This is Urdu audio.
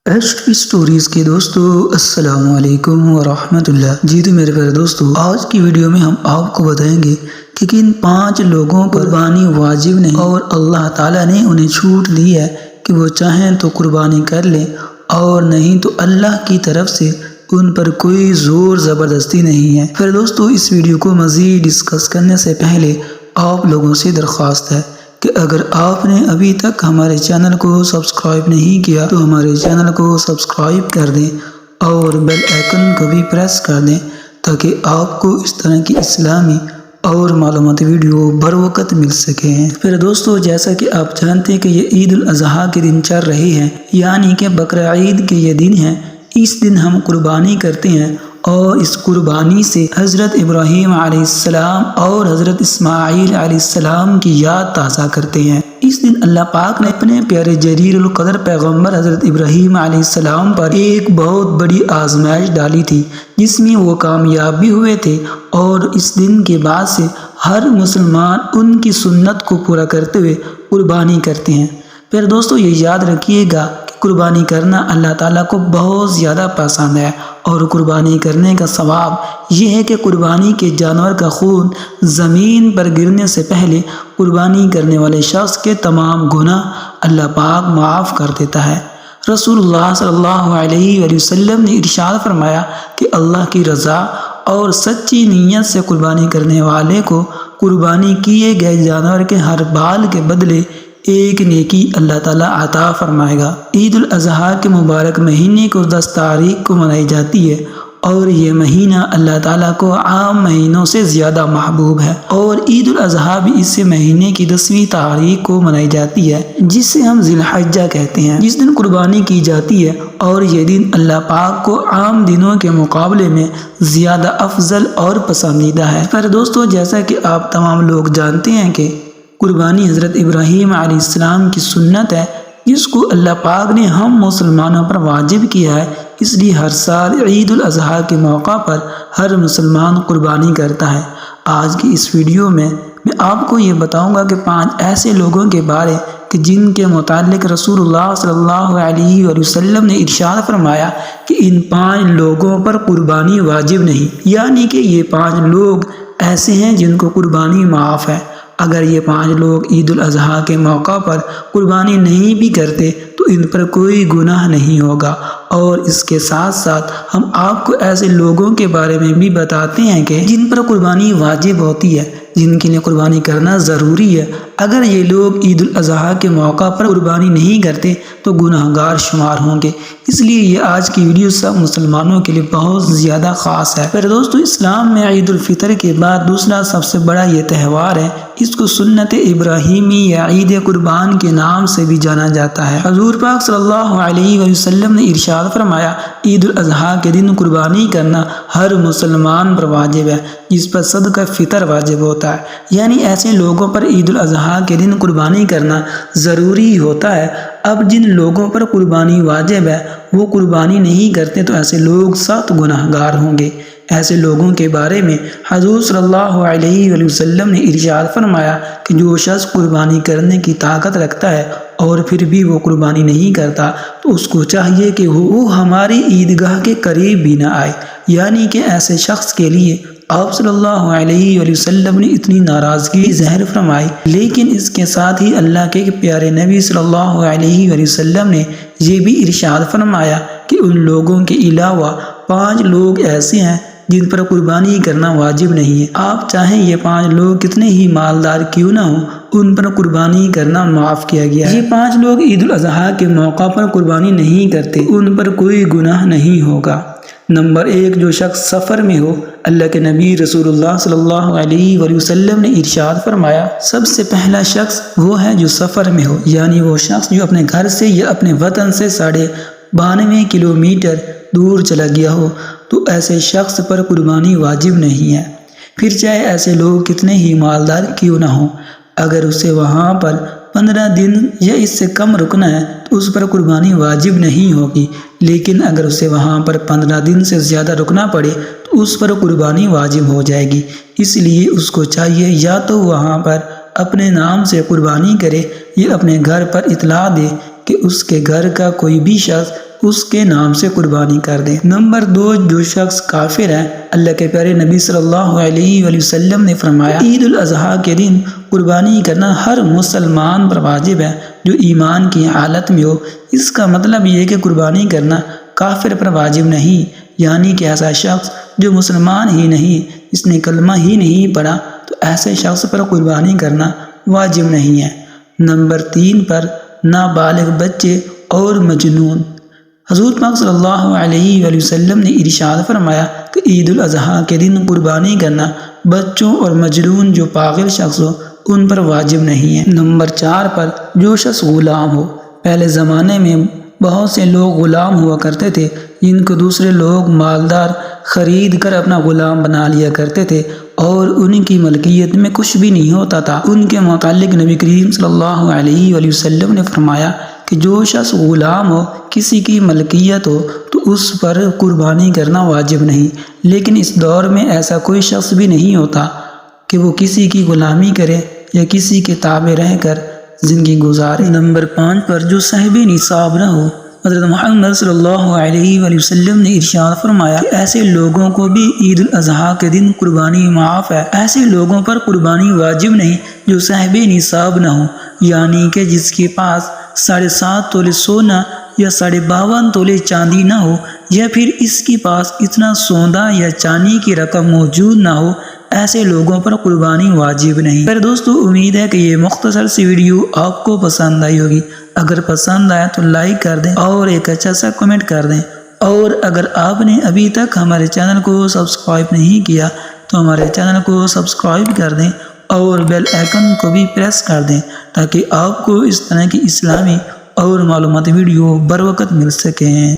ایسٹری سٹوریز کے دوستو السلام علیکم ورحمۃ اللہ۔ جی تو میرے پیارے دوستو، آج کی ویڈیو میں ہم آپ کو بتائیں گے کہ کن 5 لوگوں پر قربانی واجب نہیں اور اللہ تعالیٰ نے انہیں چھوٹ دی ہے کہ وہ چاہیں تو قربانی کر لیں اور نہیں تو اللہ کی طرف سے ان پر کوئی زور زبردستی نہیں ہے۔ پھر دوستو، اس ویڈیو کو مزید ڈسکس کرنے سے پہلے آپ لوگوں سے درخواست ہے کہ اگر آپ نے ابھی تک ہمارے چینل کو سبسکرائب نہیں کیا تو ہمارے چینل کو سبسکرائب کر دیں اور بیل آئیکن کو بھی پریس کر دیں تاکہ آپ کو اس طرح کی اسلامی اور معلوماتی ویڈیو بر وقت مل سکیں۔ پھر دوستو، جیسا کہ آپ جانتے ہیں کہ یہ عید الاضحیٰ کے دن چل رہے ہیں، یعنی کہ بقرعید کے یہ دن ہیں۔ اس دن ہم قربانی کرتے ہیں اور اس قربانی سے حضرت ابراہیم علیہ السلام اور حضرت اسماعیل علیہ السلام کی یاد تازہ کرتے ہیں۔ اس دن اللہ پاک نے اپنے پیارے جلیل القدر پیغمبر حضرت ابراہیم علیہ السلام پر ایک بہت بڑی آزمائش ڈالی تھی، جس میں وہ کامیاب بھی ہوئے تھے، اور اس دن کے بعد سے ہر مسلمان ان کی سنت کو پورا کرتے ہوئے قربانی کرتے ہیں۔ پھر دوستو، یہ یاد رکھیے گا کہ قربانی کرنا اللہ تعالیٰ کو بہت زیادہ پسند ہے، اور قربانی کرنے کا ثواب یہ ہے کہ قربانی کے جانور کا خون زمین پر گرنے سے پہلے قربانی کرنے والے شخص کے تمام گناہ اللہ پاک معاف کر دیتا ہے۔ رسول اللہ صلی اللہ علیہ وآلہ وسلم نے ارشاد فرمایا کہ اللہ کی رضا اور سچی نیت سے قربانی کرنے والے کو قربانی کیے گئے جانور کے ہر بال کے بدلے ایک نیکی اللہ تعالیٰ عطا فرمائے گا۔ عید الاضحیٰ کے مبارک مہینے کو 10 تاریخ کو منائی جاتی ہے، اور یہ مہینہ اللہ تعالیٰ کو عام مہینوں سے زیادہ محبوب ہے، اور عید الاضحیٰ بھی اس مہینے کی 10ویں تاریخ کو منائی جاتی ہے، جسے ہم ذی الحجہ کہتے ہیں، جس دن قربانی کی جاتی ہے، اور یہ دن اللہ پاک کو عام دنوں کے مقابلے میں زیادہ افضل اور پسندیدہ ہے۔ پھر دوستو، جیسا کہ آپ تمام لوگ جانتے ہیں کہ قربانی حضرت ابراہیم علیہ السلام کی سنت ہے، جس کو اللہ پاک نے ہم مسلمانوں پر واجب کیا ہے، اس لیے ہر سال عید الاضحیٰ کے موقع پر ہر مسلمان قربانی کرتا ہے۔ آج کی اس ویڈیو میں آپ کو یہ بتاؤں گا کہ 5 ایسے لوگوں کے بارے کہ جن کے متعلق رسول اللہ صلی اللہ علیہ وآلہ وسلم نے ارشاد فرمایا کہ ان 5 لوگوں پر قربانی واجب نہیں، یعنی کہ یہ 5 لوگ ایسے ہیں جن کو قربانی معاف ہے۔ اگر یہ 5 لوگ عید الاضحیٰ کے موقع پر قربانی نہیں بھی کرتے تو ان پر کوئی گناہ نہیں ہوگا، اور اس کے ساتھ ساتھ ہم آپ کو ایسے لوگوں کے بارے میں بھی بتاتے ہیں کہ جن پر قربانی واجب ہوتی ہے، جن کے لیے قربانی کرنا ضروری ہے۔ اگر یہ لوگ عید الاضحیٰ کے موقع پر قربانی نہیں کرتے تو گناہ گار شمار ہوں گے، اس لیے یہ آج کی ویڈیو سب مسلمانوں کے لیے بہت زیادہ خاص ہے۔ پھر دوستو، اسلام میں عید الفطر کے بعد دوسرا سب سے بڑا یہ تہوار ہے، اس کو سنت ابراہیمی یا عید قربان کے نام سے بھی جانا جاتا ہے۔ حضور پاک صلی اللہ علیہ وآلہ وسلم نے ارشاد فرمایا، عید الاضحیٰ کے دن قربانی کرنا ہر مسلمان پر واجب ہے جس پر صدقہ فطر واجب ہوتا ہے، یعنی ایسے لوگوں پر عید الاضحیٰ کے دن قربانی کرنا ضروری ہوتا ہے۔ اب جن لوگوں پر قربانی واجب ہے وہ قربانی نہیں کرتے تو ایسے لوگ سخت گناہ گار ہوں گے۔ ایسے لوگوں کے بارے میں حضور صلی اللہ علیہ وآلہ وسلم نے ارشاد فرمایا کہ جو شخص قربانی کرنے کی طاقت رکھتا ہے اور پھر بھی وہ قربانی نہیں کرتا تو اس کو چاہیے کہ وہ ہماری عیدگاہ کے قریب بھی نہ آئے، یعنی کہ ایسے شخص کے لیے آپ صلی اللہ علیہ وآلہ وسلم نے اتنی ناراضگی ظاہر فرمائی، لیکن اس کے ساتھ ہی اللہ کے پیارے نبی صلی اللہ علیہ وآلہ وسلم نے یہ بھی ارشاد فرمایا کہ ان لوگوں کے علاوہ 5 لوگ ایسے ہیں جن پر قربانی کرنا واجب نہیں ہے۔ آپ چاہیں یہ 5 لوگ کتنے ہی مالدار کیوں نہ ہوں، ان پر قربانی کرنا معاف کیا گیا ہے۔ یہ 5 لوگ عید الاضحیٰ کے موقع پر قربانی نہیں کرتے، ان پر کوئی گناہ نہیں ہوگا۔ نمبر 1، جو شخص سفر میں ہو۔ اللہ کے نبی رسول اللہ صلی اللہ علیہ وآلہ وسلم نے ارشاد فرمایا، سب سے پہلا شخص وہ ہے جو سفر میں ہو، یعنی وہ شخص جو اپنے گھر سے یا اپنے وطن سے 92.5 کلومیٹر دور چلا گیا ہو، تو ایسے شخص پر قربانی واجب نہیں ہے، پھر چاہے ایسے لوگ کتنے ہی مالدار کیوں نہ ہوں۔ اگر اسے وہاں پر 15 دن یا اس سے کم رکنا ہے تو اس پر قربانی واجب نہیں ہوگی، لیکن اگر اسے وہاں پر 15 دن سے زیادہ رکنا پڑے تو اس پر قربانی واجب ہو جائے گی۔ اس لیے اس کو چاہیے یا تو وہاں پر اپنے نام سے قربانی کرے یا اپنے گھر پر اطلاع دے کہ اس کے گھر کا کوئی بھی شخص اس کے نام سے قربانی کر دیں۔ نمبر 2، جو شخص کافر ہے، اللہ کے پیارے نبی صلی اللہ علیہ وآلہ وسلم نے فرمایا عید الاضحیٰ کے دن قربانی کرنا ہر مسلمان پر واجب ہے جو ایمان کی حالت میں ہو۔ اس کا مطلب یہ ہے کہ قربانی کرنا کافر پر واجب نہیں، یعنی کہ ایسا شخص جو مسلمان ہی نہیں، اس نے کلمہ ہی نہیں پڑھا، تو ایسے شخص پر قربانی کرنا واجب نہیں ہے۔ نمبر 3 پر نابالغ بچے اور مجنون۔ حضور پاک صلی اللہ علیہ وآلہ وسلم نے ارشاد فرمایا کہ عید الاضحیٰ کے دن قربانی کرنا بچوں اور مجنون جو پاگل شخص ہو ان پر واجب نہیں ہے۔ نمبر 4 پر جو شخص غلام ہو۔ پہلے زمانے میں بہت سے لوگ غلام ہوا کرتے تھے جن کو دوسرے لوگ مالدار خرید کر اپنا غلام بنا لیا کرتے تھے اور ان کی ملکیت میں کچھ بھی نہیں ہوتا تھا۔ ان کے متعلق نبی کریم صلی اللہ علیہ وآلہ وسلم نے فرمایا کہ جو شخص غلام ہو، کسی کی ملکیت ہو، تو اس پر قربانی کرنا واجب نہیں، لیکن اس دور میں ایسا کوئی شخص بھی نہیں ہوتا کہ وہ کسی کی غلامی کرے یا کسی کے تابع رہ کر زندگی گزارے۔ نمبر 5 پر جو صاحب نصاب نہ ہو۔ حضرت محمد صلی اللہ علیہ وآلہ وسلم نے ارشاد فرمایا کہ ایسے لوگوں کو بھی عید الاضحیٰ کے دن قربانی معاف ہے۔ ایسے لوگوں پر قربانی واجب نہیں جو صاحب نصاب نہ ہو، یعنی کہ جس کے پاس 7.5 تولے سونا یا 52.5 تولے چاندی نہ ہو، یا پھر اس کے پاس اتنا سونا یا چاندی کی رقم موجود نہ ہو، ایسے لوگوں پر قربانی واجب نہیں۔ پھر دوستو، امید ہے کہ یہ مختصر سی ویڈیو آپ کو پسند آئی ہوگی۔ اگر پسند آیا تو لائک کر دیں اور ایک اچھا سا کمنٹ کر دیں، اور اگر آپ نے ابھی تک ہمارے چینل کو سبسکرائب نہیں کیا تو ہمارے چینل کو سبسکرائب کر دیں اور بیل آئیکن کو بھی پریس کر دیں تاکہ آپ کو اس طرح کی اسلامی اور معلوماتی ویڈیو بر وقت مل سکیں۔